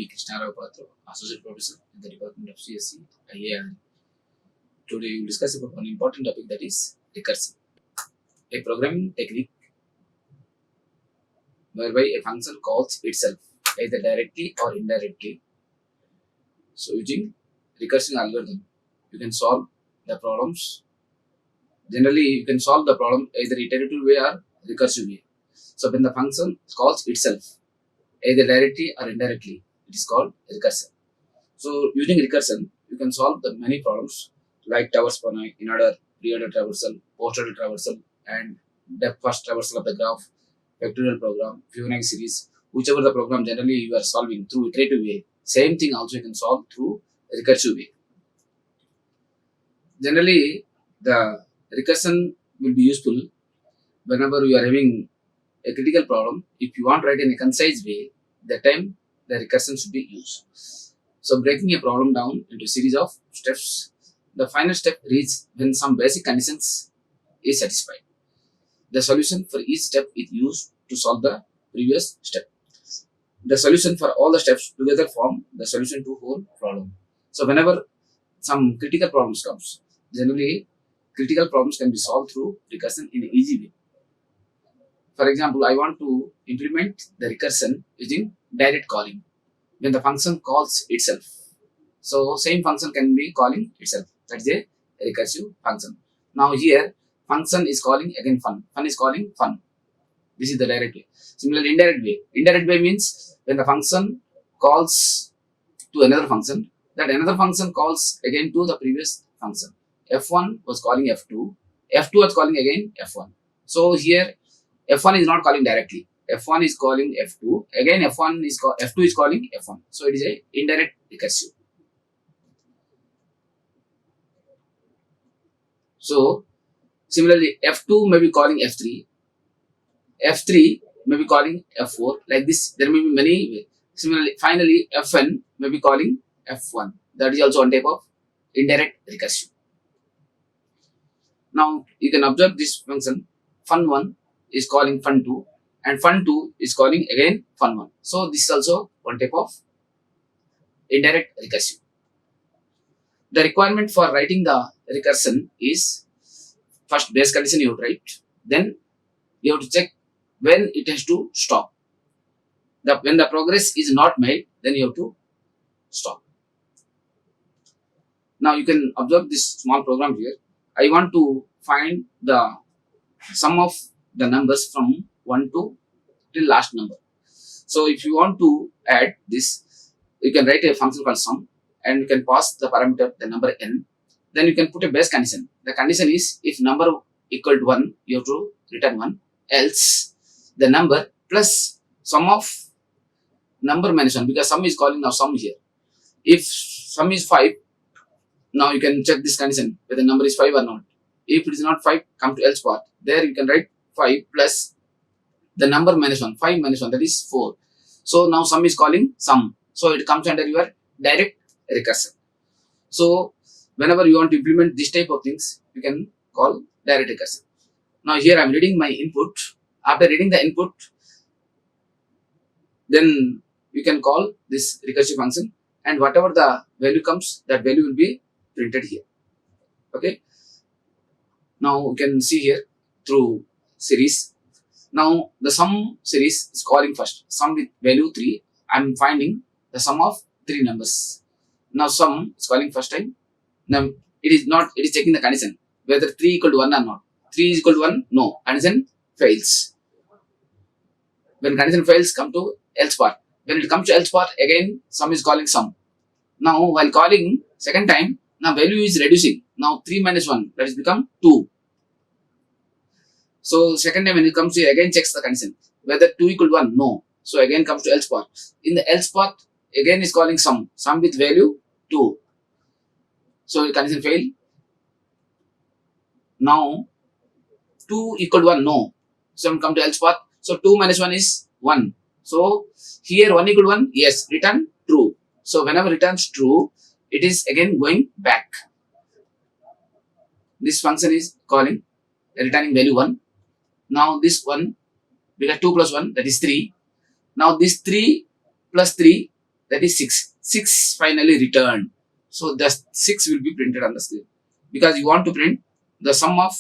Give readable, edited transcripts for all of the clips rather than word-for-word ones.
B. Krishnarao Patro, Associate Professor in the Department of CSC, IAR. Today we will discuss about one important topic, that is recursion, a programming technique whereby a function calls itself either directly or indirectly. So using recursion algorithm, you can solve the problems. Generally, you can solve the problem either iterative way or recursive way. So when the function calls itself either directly or indirectly, it is called recursion. So using recursion, you can solve the many problems like Tversky, in-order, pre-order traversal, post-order traversal, and depth first traversal of the graph, vectorial program, Fibonacci series, whichever the program generally you are solving through iterative way. Same thing also you can solve through recursive way. Generally, the recursion will be useful whenever you are having a critical problem. If you want to write in a concise way, that time the recursion should be used. So breaking a problem down into a series of steps, the final step reads when some basic conditions is satisfied. The solution for each step is used to solve the previous step. The solution for all the steps together form the solution to whole problem. So whenever some critical problems comes, generally critical problems can be solved through recursion in an easy way. For example, I want to implement the recursion using direct calling when the function calls itself. So same function can be calling itself. That is a recursive function. Now here function is calling again fun. Fun is calling fun. This is the direct way. Similarly, indirect way. Indirect way means when the function calls to another function, that another function calls again to the previous function. F1 was calling F2. F2 was calling again F1. So here F1 is not calling directly. F1 is calling F2. Again F2 is calling F1. So it is a indirect recursive. So similarly, F2 may be calling F3. F3 may be calling F4. Like this, there may be many ways. Similarly, finally, Fn may be calling F1. That is also one type of indirect recursion. Now you can observe this function. Fun1 is calling fun2, and fun2 is calling again fun1. So this is also one type of indirect recursion. The requirement for writing the recursion is first base condition you have to write. Then you have to check when it has to stop. When the progress is not made, then you have to stop. Now you can observe this small program here. I want to find the sum of the numbers from 1 to till last number. So if you want to add this, you can write a function called sum, and you can pass the parameter the number n. Then you can put a base condition. The condition is if number equal to 1, you have to return 1. Else the number plus sum of number minus 1, because sum is calling now sum here. If sum is 5, now you can check this condition whether the number is 5 or not. If it is not 5, come to else part. There you can write 5 plus the number minus 1. 5 minus 1, that is 4. So now sum is calling sum. So it comes under your direct recursion. So whenever you want to implement this type of things, you can call direct recursion. Now here I am reading my input. After reading the input, then you can call this recursive function, and whatever the value comes, that value will be printed here. Okay. Now you can see here through series. Now the sum series is calling first. Sum with value 3. I am finding the sum of 3 numbers. Now sum is calling first time. Now it is checking the condition whether 3 equal to 1 or not. 3 is equal to 1, no. Condition fails. When condition fails, come to else part. When it comes to else part, again sum is calling sum. Now while calling second time, now value is reducing. Now 3 minus 1, that is become 2. So second time when it comes to again checks the condition whether 2 equal to 1, no. So again comes to else part. In the else part, again is calling sum with value 2. So the condition fail. Now 2 equal to 1, no. So when come to else part, so 2 minus 1 is 1. So here 1 equal to 1, yes, return true. So whenever returns true, it is again going back. This function is calling returning value 1. Now this 1, because 2 plus 1, that is 3. Now this 3 plus 3, that is 6. 6 finally returned. So the 6 will be printed on the screen because you want to print the sum of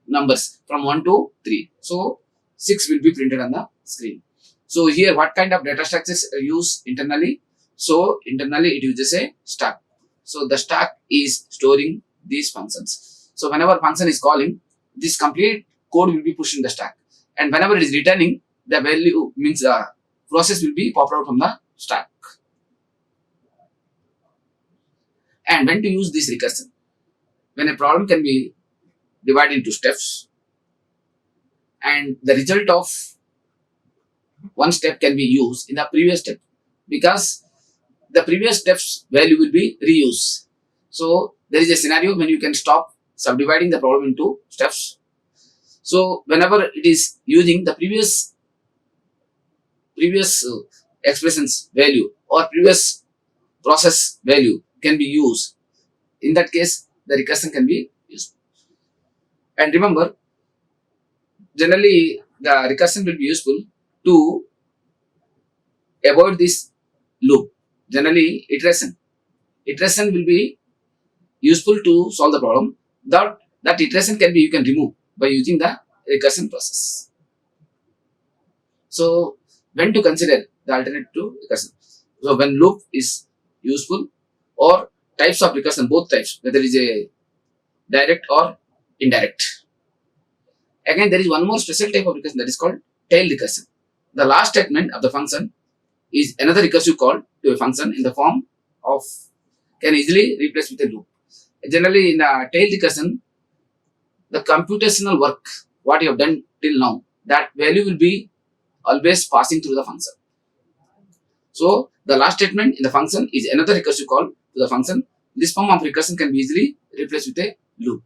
numbers from 1 to 3. So 6 will be printed on the screen. So here what kind of data structures are used internally? So internally it uses a stack. So the stack is storing these functions. So whenever function is calling, this complete code will be pushed in the stack. And whenever it is returning, the value means the process will be popped out from the stack. And when to use this recursion? When a problem can be divided into steps and the result of one step can be used in the previous step because the previous step's value will be reused. So there is a scenario when you can stop subdividing the problem into steps. So whenever it is using the previous expressions value or previous process value can be used, in that case the recursion can be used. And remember, generally the recursion will be useful to avoid this loop. Generally iteration will be useful to solve the problem. That iteration can be you can remove by using the recursion process. So when to consider the alternative to recursion? So when loop is useful or types of recursion, both types, whether it is a direct or indirect. Again, there is one more special type of recursion that is called tail recursion. The last statement of the function is another recursive call to a function in the form of can easily replace with a loop. Generally, in the tail recursion, the computational work what you have done till now, that value will be always passing through the function. So the last statement in the function is another recursive call to the function. This form of recursion can be easily replaced with a loop.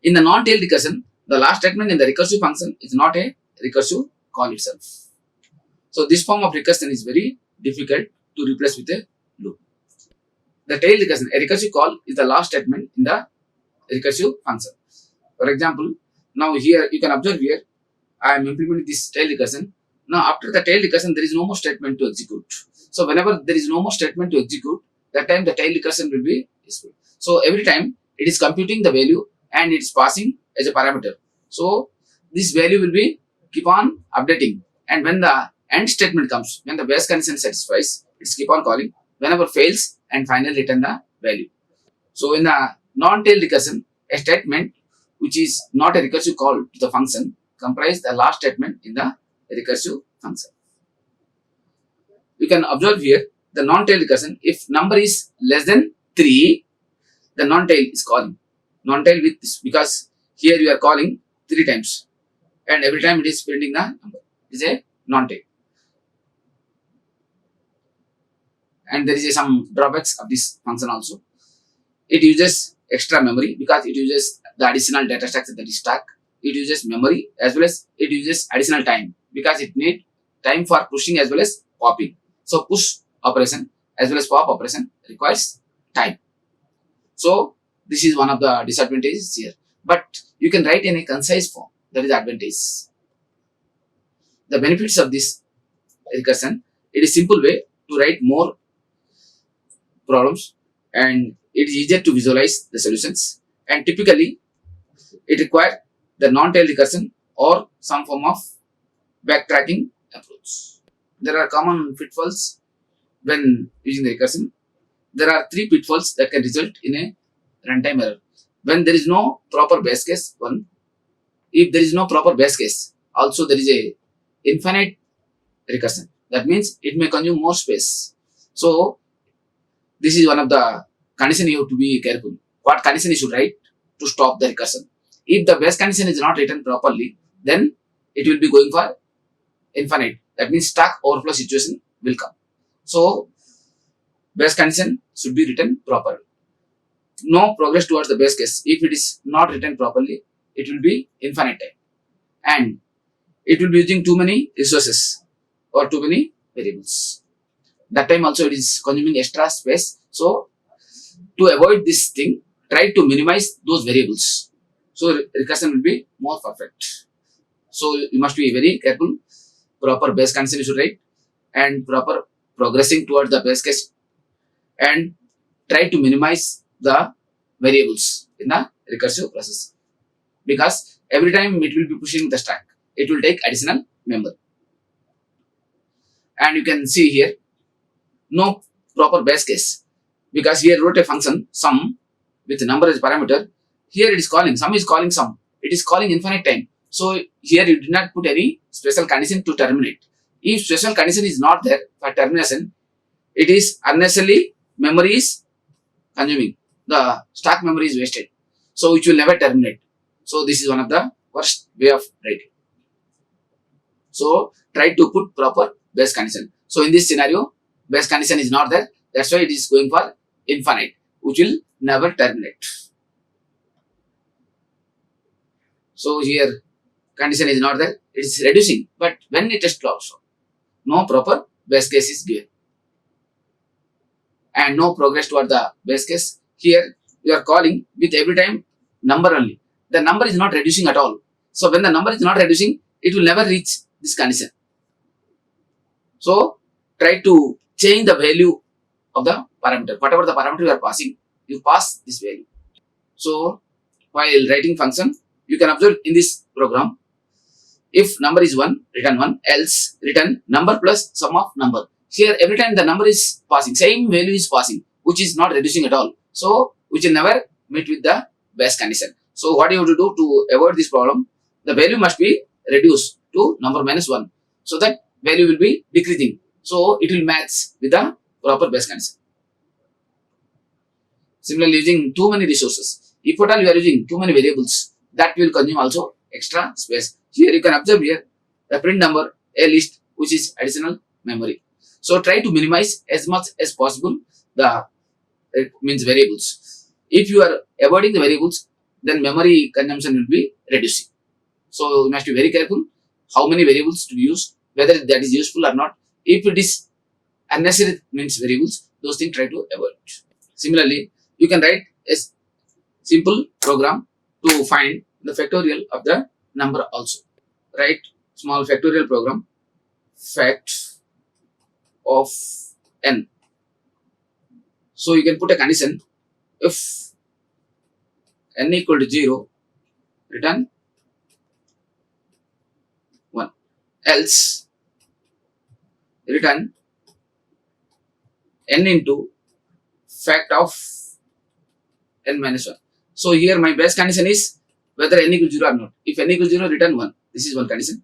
In the non-tail recursion, the last statement in the recursive function is not a recursive call itself. So this form of recursion is very difficult to replace with a loop. The tail recursion, a recursive call is the last statement in the recursive function. For example, now here you can observe here, I am implementing this tail recursion. Now after the tail recursion, there is no more statement to execute. So whenever there is no more statement to execute, that time the tail recursion will be useful. So every time it is computing the value and it's passing as a parameter. So this value will be keep on updating. And when the end statement comes, when the base condition satisfies, it's keep on calling. Whenever fails and finally return the value. So in the non-tail recursion, a statement which is not a recursive call to the function comprise the last statement in the recursive function. You can observe here the non-tail recursion. If number is less than 3, the non-tail is calling. Non-tail with this because here you are calling 3 times and every time it is printing the number. It is a non-tail. And there is some drawbacks of this function also. It uses extra memory because it uses the additional data structure that is stack. It uses memory as well as it uses additional time because it needs time for pushing as well as popping. So push operation as well as pop operation requires time. So this is one of the disadvantages here. But you can write in a concise form. That is the advantage. The benefits of this recursion, it is simple way to write more problems and it is easier to visualize the solutions, and typically it requires the non-tail recursion or some form of backtracking approach. There are common pitfalls when using the recursion. There are 3 pitfalls that can result in a runtime error. When there is no proper base case, one. If there is no proper base case, also there is a infinite recursion. That means it may consume more space. So this is one of the conditions you have to be careful. What condition you should write to stop the recursion? If the base condition is not written properly, then it will be going for infinite. That means stack overflow situation will come. So base condition should be written properly. No progress towards the base case. If it is not written properly, it will be infinite time. And it will be using too many resources or too many variables. That time also it is consuming extra space. So to avoid this thing, try to minimize those variables. So recursion will be more perfect. So you must be very careful proper base condition you should write, and proper progressing towards the base case, and try to minimize the variables in the recursive process, because every time it will be pushing the stack, it will take additional memory. And you can see here no proper base case, because here wrote a function sum with number as parameter. Here it is calling sum is calling sum, it is calling infinite time. So here you did not put any special condition to terminate. If special condition is not there for termination, it is unnecessarily memory is consuming, the stack memory is wasted, so it will never terminate. So this is one of the worst way of writing. So try to put proper base condition. So in this scenario, base condition is not there, that's why it is going for infinite, which will never terminate. So here condition is not there, it is reducing, but when it is closed, no proper base case is given and no progress toward the base case. Here you are calling with every time number only, the number is not reducing at all. So when the number is not reducing, it will never reach this condition. So try to change the value of the parameter, whatever the parameter you are passing, you pass this value. So while writing function, you can observe in this program, if number is 1, return 1, else return number plus sum of number. Here every time the number is passing, same value is passing, which is not reducing at all. So which will never meet with the base condition. So what you have to do to avoid this problem, the value must be reduced to number minus 1. So that value will be decreasing. So it will match with the proper base condition. Similarly, using too many resources, if at all you are using too many variables, that will consume also extra space. Here you can observe here the print number, a list, which is additional memory. So try to minimize as much as possible the means variables. If you are avoiding the variables, then memory consumption will be reducing. So you must be very careful how many variables to use, whether that is useful or not. If it is unnecessary means variables, those things try to avoid. Similarly, you can write a simple program to find the factorial of the number also. Write small factorial program, fact of n. So you can put a condition, if n equal to 0, return 1, else return n into fact of n minus 1. So here my base condition is whether n equals 0 or not. If n equals 0, return 1. This is one condition.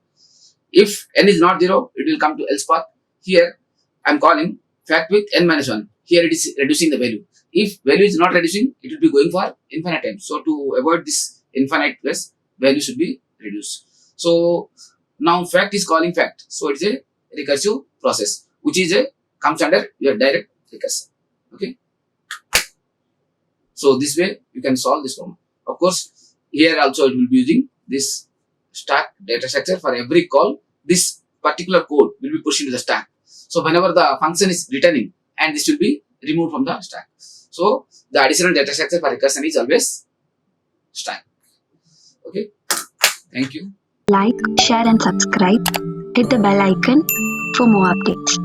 If n is not 0, it will come to else path. Here I am calling fact with n minus 1. Here it is reducing the value. If value is not reducing, it will be going for infinite time. So to avoid this infinite plus, value should be reduced. So now fact is calling fact. So it is a recursive process, which is a comes under your direct recursion. Okay. So this way you can solve this problem. Of course, here also it will be using this stack data structure. For every call, this particular code will be pushed into the stack. So whenever the function is returning, and this will be removed from the stack. So the additional data structure for recursion is always stack. Okay. Thank you. Like, share and subscribe. Hit the bell icon for more updates.